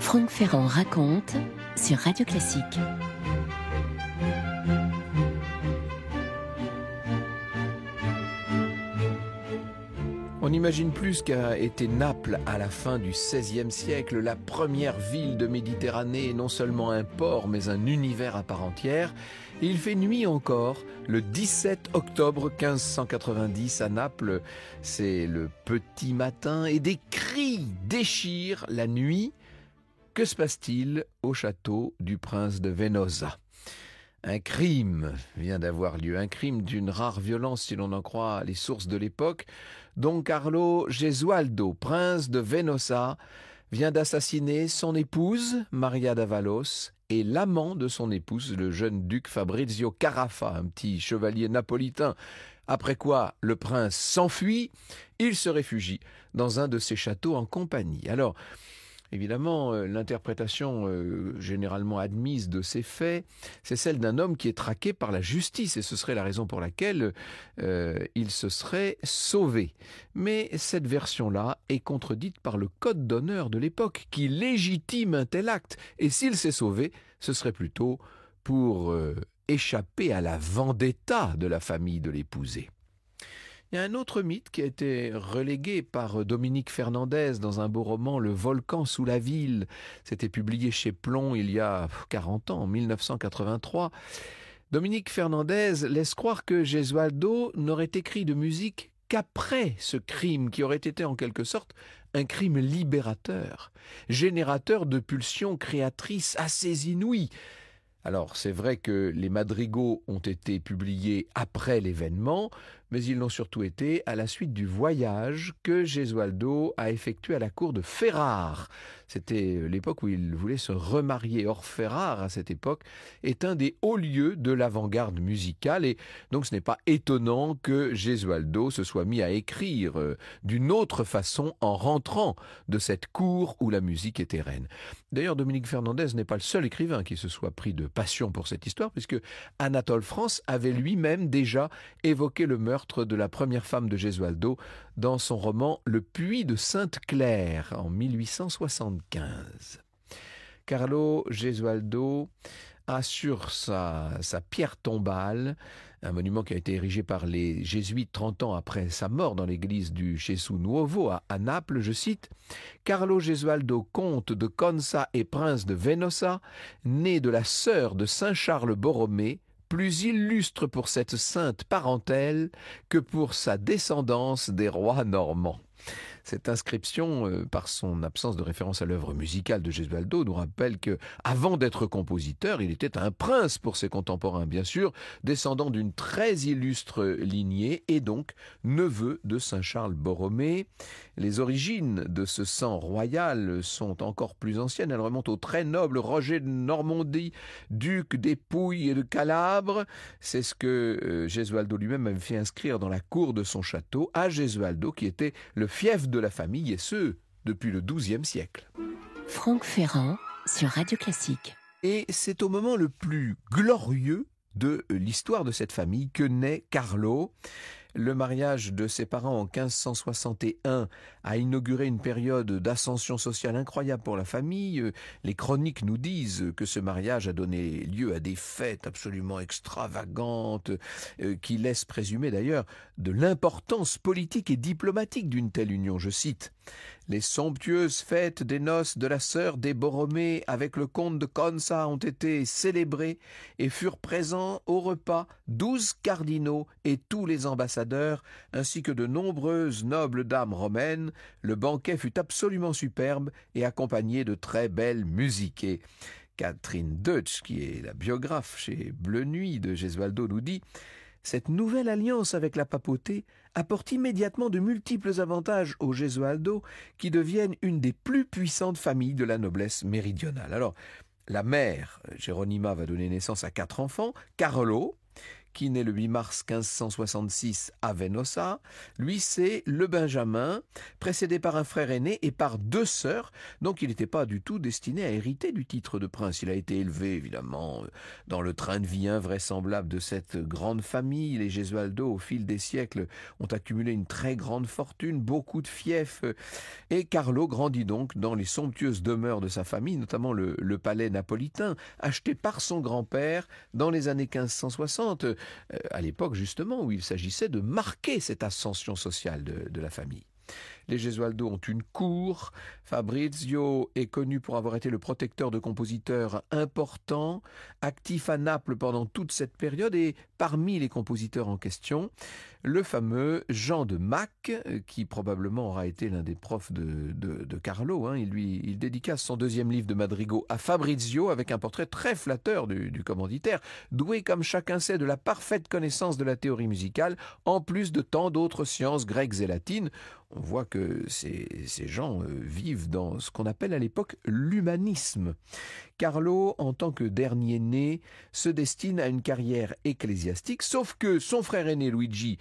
Franck Ferrand raconte sur Radio Classique. On n'imagine plus ce qu'a été Naples à la fin du XVIe siècle, la première ville de Méditerranée, non seulement un port, mais un univers à part entière. Et il fait nuit encore, le 17 octobre 1590 à Naples. C'est le petit matin et des cris déchirent la nuit. Que se passe-t-il au château du prince de Venosa ? Un crime vient d'avoir lieu, un crime d'une rare violence si l'on en croit les sources de l'époque. Don Carlo Gesualdo, prince de Venosa, vient d'assassiner son épouse, Maria d'Avalos, et l'amant de son épouse, le jeune duc Fabrizio Carafa, un petit chevalier napolitain. Après quoi, le prince s'enfuit, il se réfugie dans un de ses châteaux en compagnie. Alors, évidemment, l'interprétation généralement admise de ces faits, c'est celle d'un homme qui est traqué par la justice, et ce serait la raison pour laquelle il se serait sauvé. Mais cette version-là est contredite par le code d'honneur de l'époque, qui légitime un tel acte. Et s'il s'est sauvé, ce serait plutôt pour échapper à la vendetta de la famille de l'épousé. Il y a un autre mythe qui a été relégué par Dominique Fernandez dans un beau roman, Le volcan sous la ville. C'était publié chez Plon il y a 40 ans, en 1983. Dominique Fernandez laisse croire que Gesualdo n'aurait écrit de musique qu'après ce crime, qui aurait été en quelque sorte un crime libérateur, générateur de pulsions créatrices assez inouïes. Alors, c'est vrai que les madrigaux ont été publiés après l'événement, mais ils l'ont surtout été à la suite du voyage que Gesualdo a effectué à la cour de Ferrare. C'était l'époque où il voulait se remarier. Or, Ferrare, à cette époque, est un des hauts lieux de l'avant-garde musicale, et donc ce n'est pas étonnant que Gesualdo se soit mis à écrire d'une autre façon en rentrant de cette cour où la musique était reine. D'ailleurs, Dominique Fernandez n'est pas le seul écrivain qui se soit pris de passion pour cette histoire, puisque Anatole France avait lui-même déjà évoqué le meurtre de la première femme de Gesualdo dans son roman Le Puits de Sainte-Claire en 1875. Carlo Gesualdo a sur sa pierre tombale, un monument qui a été érigé par les jésuites 30 ans après sa mort dans l'église du Gesù Nuovo à Naples, je cite, « Carlo Gesualdo, comte de Consa et prince de Venosa, né de la sœur de Saint Charles Borromée, plus illustre pour cette sainte parentèle que pour sa descendance des rois normands. » Cette inscription, par son absence de référence à l'œuvre musicale de Gesualdo, nous rappelle que, avant d'être compositeur, il était un prince pour ses contemporains, bien sûr, descendant d'une très illustre lignée et donc neveu de Saint Charles Borromée. Les origines de ce sang royal sont encore plus anciennes. Elles remontent au très noble Roger de Normandie, duc des Pouilles et de Calabre. C'est ce que Gesualdo lui-même avait fait inscrire dans la cour de son château à Gesualdo, qui était le fief de la famille, et ce, depuis le XIIe siècle. Franck Ferrand sur Radio Classique. Et c'est au moment le plus glorieux de l'histoire de cette famille que naît Carlo. Le mariage de ses parents en 1561 a inauguré une période d'ascension sociale incroyable pour la famille. Les chroniques nous disent que ce mariage a donné lieu à des fêtes absolument extravagantes qui laissent présumer d'ailleurs de l'importance politique et diplomatique d'une telle union. Je cite « Les somptueuses fêtes des noces de la sœur des Borromée avec le comte de Consa ont été célébrées et furent présents au repas 12 cardinaux et tous les ambassadeurs, ainsi que de nombreuses nobles dames romaines. Le banquet fut absolument superbe et accompagné de très belles musiques. » Et Catherine Deutsch, qui est la biographe chez Bleu Nuit de Gesualdo, nous dit « Cette nouvelle alliance avec la papauté apporte immédiatement de multiples avantages aux Gesualdo, qui deviennent une des plus puissantes familles de la noblesse méridionale. » Alors, la mère, Geronima, va donner naissance à 4 enfants. Carlo, qui naît le 8 mars 1566 à Venosa. Lui, c'est le Benjamin, précédé par un frère aîné et par 2 sœurs. Donc, il n'était pas du tout destiné à hériter du titre de prince. Il a été élevé, évidemment, dans le train de vie invraisemblable de cette grande famille. Les Gesualdo, au fil des siècles, ont accumulé une très grande fortune, beaucoup de fiefs. Et Carlo grandit donc dans les somptueuses demeures de sa famille, notamment le palais napolitain, acheté par son grand-père dans les années 1560, à l'époque justement où il s'agissait de marquer cette ascension sociale de la famille. Les Gesualdo ont une cour. Fabrizio est connu pour avoir été le protecteur de compositeurs importants, actif à Naples pendant toute cette période, et parmi les compositeurs en question, le fameux Jean de Mack, qui probablement aura été l'un des profs de Carlo. Il dédicace son 2e livre de madrigaux à Fabrizio avec un portrait très flatteur du commanditaire, doué comme chacun sait de la parfaite connaissance de la théorie musicale, en plus de tant d'autres sciences grecques et latines. On voit que ces gens vivent dans ce qu'on appelle à l'époque l'humanisme. Carlo, en tant que dernier né, se destine à une carrière ecclésiastique, sauf que son frère aîné Luigi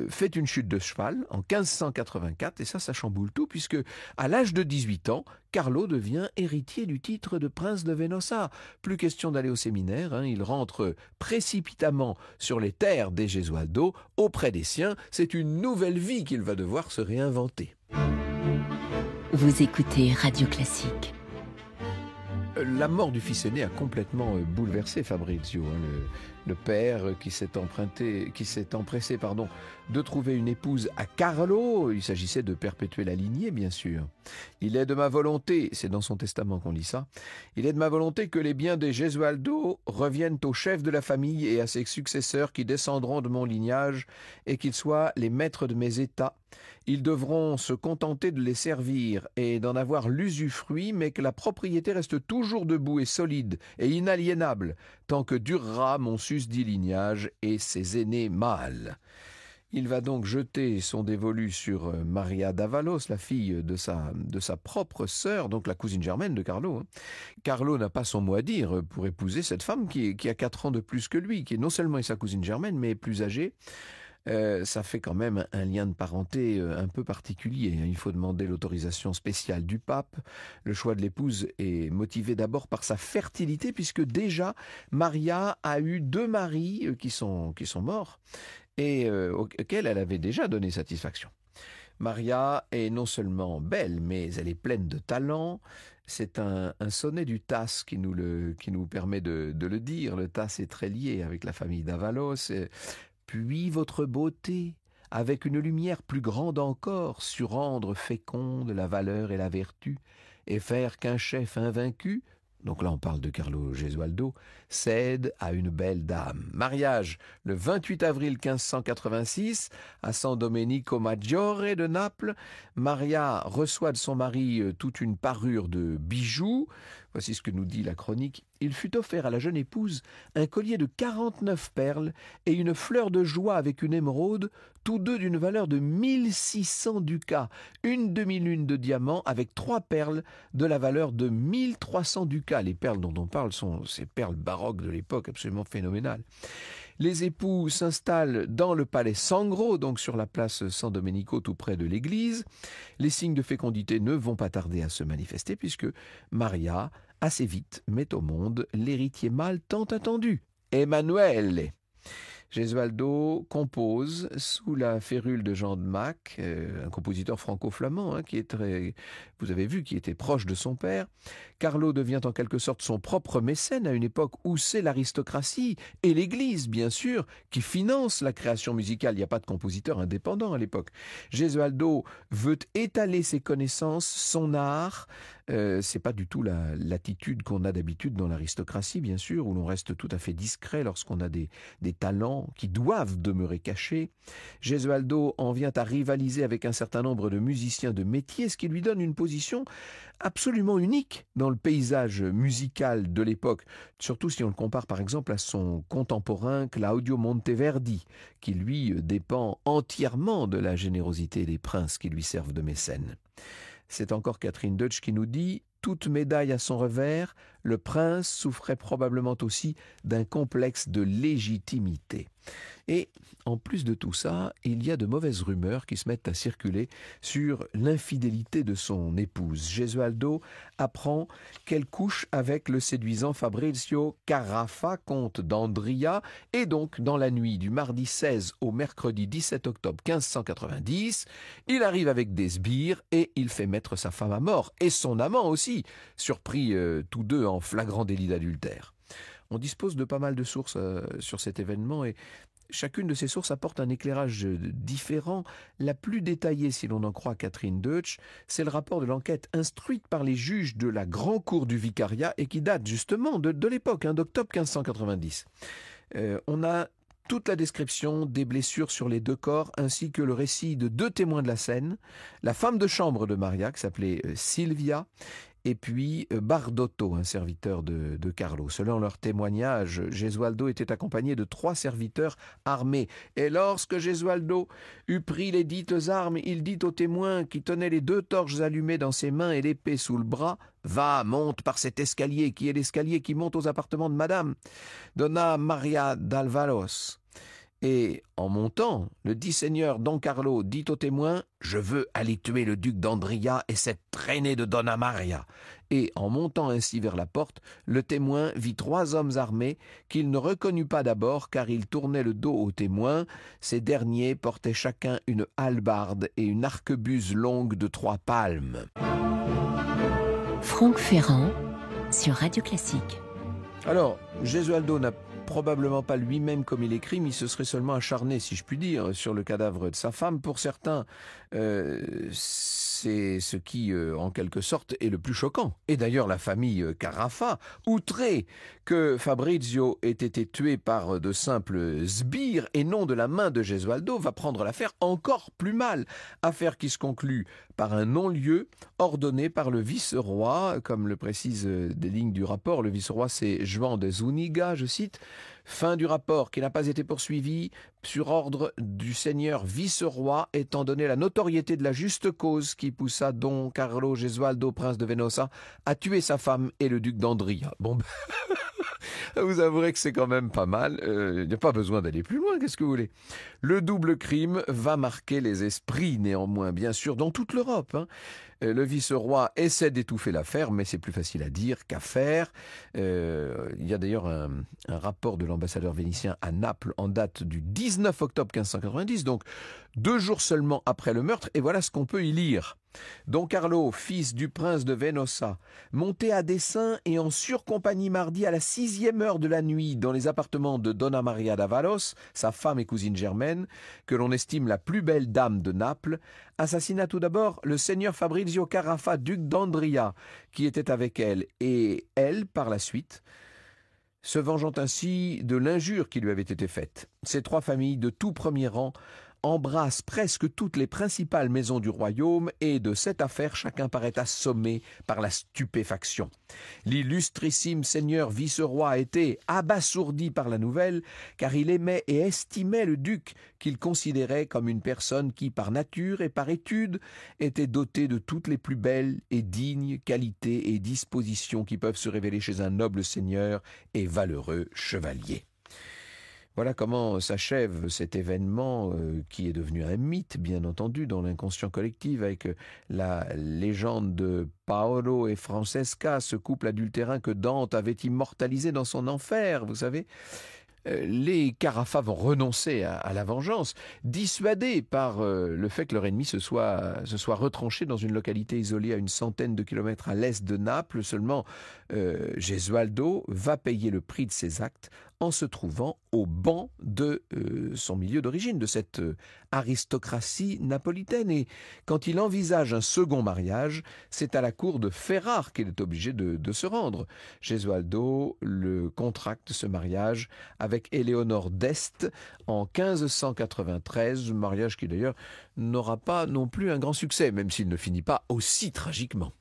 fait une chute de cheval en 1584, et ça chamboule tout, puisque à l'âge de 18 ans, Carlo devient héritier du titre de prince de Venosa. Plus question d'aller au séminaire, il rentre précipitamment sur les terres des Gesualdo, auprès des siens. C'est une nouvelle vie qu'il va devoir se réinventer. Vous écoutez Radio Classique. La mort du fils aîné a complètement bouleversé Fabrizio, le père qui s'est empressé de trouver une épouse à Carlo. Il s'agissait de perpétuer la lignée, bien sûr. Il est de ma volonté, c'est dans son testament qu'on lit ça, il est de ma volonté que les biens des Gesualdo reviennent au chef de la famille et à ses successeurs qui descendront de mon lignage, et qu'ils soient les maîtres de mes états. Ils devront se contenter de les servir et d'en avoir l'usufruit, mais que la propriété reste toujours debout et solide et inaliénable, tant que durera mon susdit lignage et ses aînés mâles. Il va donc jeter son dévolu sur Maria d'Avalos, la fille de sa propre sœur, donc la cousine germaine de Carlo. Carlo n'a pas son mot à dire pour épouser cette femme qui a 4 ans de plus que lui, qui est non seulement sa cousine germaine, mais plus âgée. Ça fait quand même un lien de parenté un peu particulier. Il faut demander l'autorisation spéciale du pape. Le choix de l'épouse est motivé d'abord par sa fertilité, puisque déjà Maria a eu 2 maris qui sont morts et auxquels elle avait déjà donné satisfaction. Maria est non seulement belle, mais elle est pleine de talent. C'est un sonnet du Tasse qui nous permet de le dire. Le Tasse est très lié avec la famille d'Avalos. Puis votre beauté, avec une lumière plus grande encore, surrendre féconde la valeur et la vertu, et faire qu'un chef invaincu, donc là on parle de Carlo Gesualdo, cède à une belle dame. Mariage le 28 avril 1586 à San Domenico Maggiore de Naples. Maria reçoit de son mari toute une parure de bijoux. Voici ce que nous dit la chronique. Il fut offert à la jeune épouse un collier de 49 perles et une fleur de joie avec une émeraude, tous deux d'une valeur de 1600 ducats, une demi-lune de diamants avec 3 perles de la valeur de 1300 ducats. Les perles dont on parle sont ces perles baroques de l'époque, absolument phénoménales. Les époux s'installent dans le palais Sangro, donc sur la place San Domenico, tout près de l'église. Les signes de fécondité ne vont pas tarder à se manifester, puisque Maria, assez vite, met au monde l'héritier mâle tant attendu, Emanuele. Gesualdo compose sous la férule de Jean de Mack, un compositeur franco-flamand qui est vous avez vu, qui était proche de son père. Carlo devient en quelque sorte son propre mécène à une époque où c'est l'aristocratie et l'Église, bien sûr, qui finance la création musicale. Il n'y a pas de compositeur indépendant à l'époque. Gesualdo veut étaler ses connaissances, son art. C'est pas du tout l'attitude qu'on a d'habitude dans l'aristocratie, bien sûr, où l'on reste tout à fait discret lorsqu'on a des talents qui doivent demeurer cachés. Gesualdo en vient à rivaliser avec un certain nombre de musiciens de métier, ce qui lui donne une position absolument unique dans le paysage musical de l'époque, surtout si on le compare par exemple à son contemporain Claudio Monteverdi, qui lui dépend entièrement de la générosité des princes qui lui servent de mécène. C'est encore Catherine Deutsch qui nous dit « Toute médaille a son revers, le prince souffrait probablement aussi d'un complexe de légitimité. Et en plus de tout ça, il y a de mauvaises rumeurs qui se mettent à circuler sur l'infidélité de son épouse. Gesualdo apprend qu'elle couche avec le séduisant Fabrizio Carafa, comte d'Andria, et donc dans la nuit du mardi 16 au mercredi 17 octobre 1590, il arrive avec des sbires et il fait mettre sa femme à mort, et son amant aussi, surpris tous deux en flagrant délit d'adultère. On dispose de pas mal de sources sur cet événement et chacune de ces sources apporte un éclairage différent. La plus détaillée, si l'on en croit Catherine Deutsch, c'est le rapport de l'enquête instruite par les juges de la Grande Cour du Vicariat et qui date justement de l'époque, d'octobre 1590. On a toute la description des blessures sur les deux corps ainsi que le récit de deux témoins de la scène, la femme de chambre de Maria qui s'appelait Silvia et puis Bardotto, un serviteur de Carlo. Selon leur témoignage, Gesualdo était accompagné de 3 serviteurs armés. Et lorsque Gesualdo eut pris les dites armes, il dit aux témoins qui tenaient les 2 torches allumées dans ses mains et l'épée sous le bras, « Va, monte par cet escalier, qui est l'escalier qui monte aux appartements de Madame Donna Maria d'Alvaros. » Et en montant, le dit seigneur Don Carlo dit aux témoins « Je veux aller tuer le duc d'Andria et cette traînée de Donna Maria. » Et en montant ainsi vers la porte, le témoin vit 3 hommes armés qu'il ne reconnut pas d'abord car ils tournaient le dos aux témoins. Ces derniers portaient chacun une hallebarde et une arquebuse longue de 3 palmes. Franck Ferrand sur Radio Classique. Alors, Gesualdo n'a probablement pas lui-même commis les crimes, il se serait seulement acharné, si je puis dire, sur le cadavre de sa femme. Pour certains, c'est ce qui, en quelque sorte, est le plus choquant. Et d'ailleurs, la famille Carafa, outrée que Fabrizio ait été tué par de simples sbires et non de la main de Gesualdo, va prendre l'affaire encore plus mal. Affaire qui se conclut par un non-lieu ordonné par le vice-roi, comme le précisent des lignes du rapport. Le vice-roi, c'est Juan de Zúñiga, je cite. Fin du rapport qui n'a pas été poursuivi sur ordre du seigneur vice-roi, étant donné la notoriété de la juste cause qui poussa Don Carlo Gesualdo, prince de Venosa, à tuer sa femme et le duc d'Andria. Bon, vous avouerez que c'est quand même pas mal. Il n'y a pas besoin d'aller plus loin, qu'est-ce que vous voulez ? Le double crime va marquer les esprits, néanmoins, bien sûr, dans toute l'Europe. Le vice-roi essaie d'étouffer l'affaire, mais c'est plus facile à dire qu'à faire. Il y a d'ailleurs un rapport de l'ambassadeur vénitien à Naples en date du 19 octobre 1590, donc 2 jours seulement après le meurtre, et voilà ce qu'on peut y lire. Don Carlo, fils du prince de Venosa, monté à dessein et en surcompagnie mardi à la 6e heure de la nuit dans les appartements de Donna Maria d'Avalos, sa femme et cousine germaine, que l'on estime la plus belle dame de Naples, assassina tout d'abord le seigneur Fabrizio Carafa, duc d'Andria, qui était avec elle, et elle, par la suite, se vengeant ainsi de l'injure qui lui avait été faite. Ces 3 familles de tout premier rang embrasse presque toutes les principales maisons du royaume et de cette affaire chacun paraît assommé par la stupéfaction. L'illustrissime seigneur vice-roi a été abasourdi par la nouvelle car il aimait et estimait le duc qu'il considérait comme une personne qui par nature et par étude était dotée de toutes les plus belles et dignes qualités et dispositions qui peuvent se révéler chez un noble seigneur et valeureux chevalier. Voilà comment s'achève cet événement qui est devenu un mythe, bien entendu, dans l'inconscient collectif, avec la légende de Paolo et Francesca, ce couple adultérin que Dante avait immortalisé dans son enfer, vous savez. Les Carafa vont renoncer à la vengeance, dissuadés par le fait que leur ennemi se soit retranché dans une localité isolée à une centaine de kilomètres à l'est de Naples. Seulement, Gesualdo va payer le prix de ses actes en se trouvant au banc de son milieu d'origine, de cette aristocratie napolitaine. Et quand il envisage un second mariage, c'est à la cour de Ferrare qu'il est obligé de se rendre. Gesualdo contracte ce mariage avec Éléonore d'Este en 1593, mariage qui d'ailleurs n'aura pas non plus un grand succès, même s'il ne finit pas aussi tragiquement.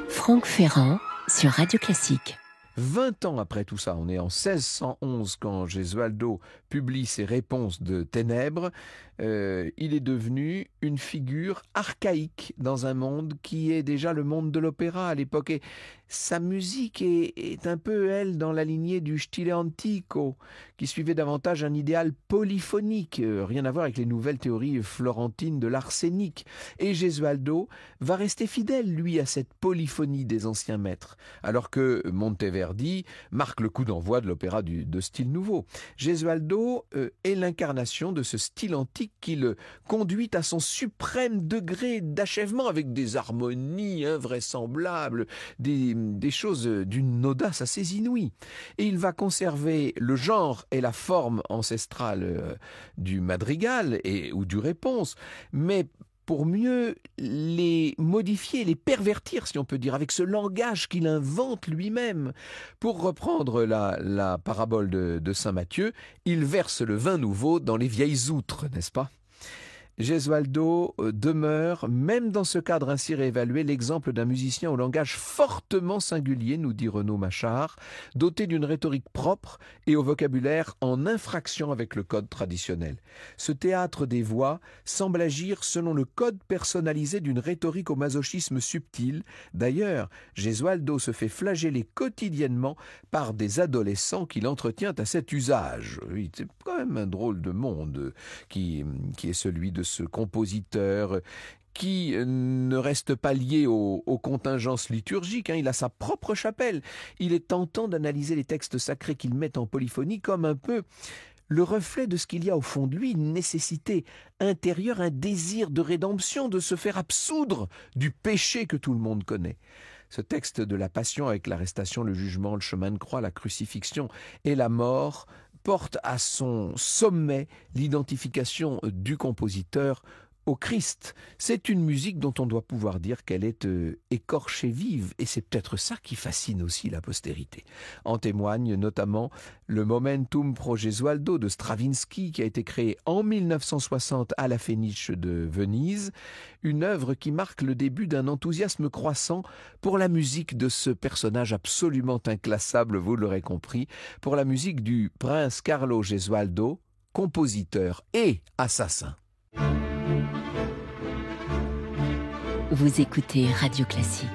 Franck Ferrand sur Radio Classique. 20 ans après tout ça, on est en 1611 quand Gesualdo publie ses réponses de Ténèbres, il est devenu une figure archaïque dans un monde qui est déjà le monde de l'opéra à l'époque. Et sa musique est un peu, elle, dans la lignée du stile antico, qui suivait davantage un idéal polyphonique, rien à voir avec les nouvelles théories florentines de l'arsenic. Et Gesualdo va rester fidèle, lui, à cette polyphonie des anciens maîtres, alors que Monteverdi marque le coup d'envoi de l'opéra de style nouveau. Gesualdo est l'incarnation de ce style antique qui le conduit à son suprême degré d'achèvement, avec des harmonies invraisemblables, des choses d'une audace assez inouïe. Et il va conserver le genre et la forme ancestrale du madrigal ou du réponse, mais pour mieux les modifier, les pervertir, si on peut dire, avec ce langage qu'il invente lui-même. Pour reprendre la parabole de saint Matthieu, il verse le vin nouveau dans les vieilles outres, n'est-ce pas ? Gesualdo demeure, même dans ce cadre ainsi réévalué, l'exemple d'un musicien au langage fortement singulier, nous dit Renaud Machard, doté d'une rhétorique propre et au vocabulaire en infraction avec le code traditionnel. Ce théâtre des voix semble agir selon le code personnalisé d'une rhétorique au masochisme subtil. D'ailleurs, Gesualdo se fait flageller quotidiennement par des adolescents qu'il entretient à cet usage. C'est quand même un drôle de monde qui est celui de ce compositeur qui ne reste pas lié aux contingences liturgiques. Il a sa propre chapelle. Il est tentant d'analyser les textes sacrés qu'il met en polyphonie comme un peu le reflet de ce qu'il y a au fond de lui, une nécessité intérieure, un désir de rédemption, de se faire absoudre du péché que tout le monde connaît. Ce texte de la Passion avec l'arrestation, le jugement, le chemin de croix, la crucifixion et la mort porte à son sommet l'identification du compositeur au Christ. C'est une musique dont on doit pouvoir dire qu'elle est écorchée vive, et c'est peut-être ça qui fascine aussi la postérité. En témoigne notamment le Momentum pro Gesualdo de Stravinsky, qui a été créé en 1960 à la Fenice de Venise, une œuvre qui marque le début d'un enthousiasme croissant pour la musique de ce personnage absolument inclassable, vous l'aurez compris, pour la musique du prince Carlo Gesualdo, compositeur et assassin. Vous écoutez Radio Classique.